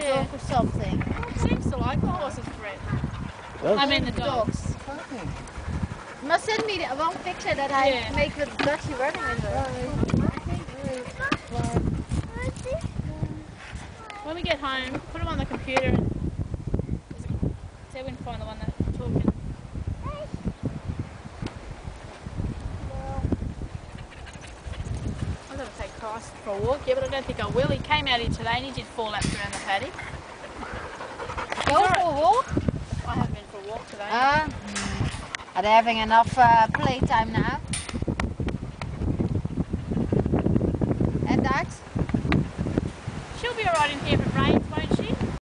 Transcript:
the dog or something. It seems to like the horses, Brett. I mean the dogs. You must send me one picture that I make with Dutchy running with her. When we get home, put them on the computer and see if we can find the one that's talking. I'm going to take Christ for a walk, but I don't think I will. He came out here today and he did 4 laps around the paddock. Go for a walk? I haven't been for a walk today. Are they having enough playtime now? And Dax? She'll be alright in here if it rains, won't she?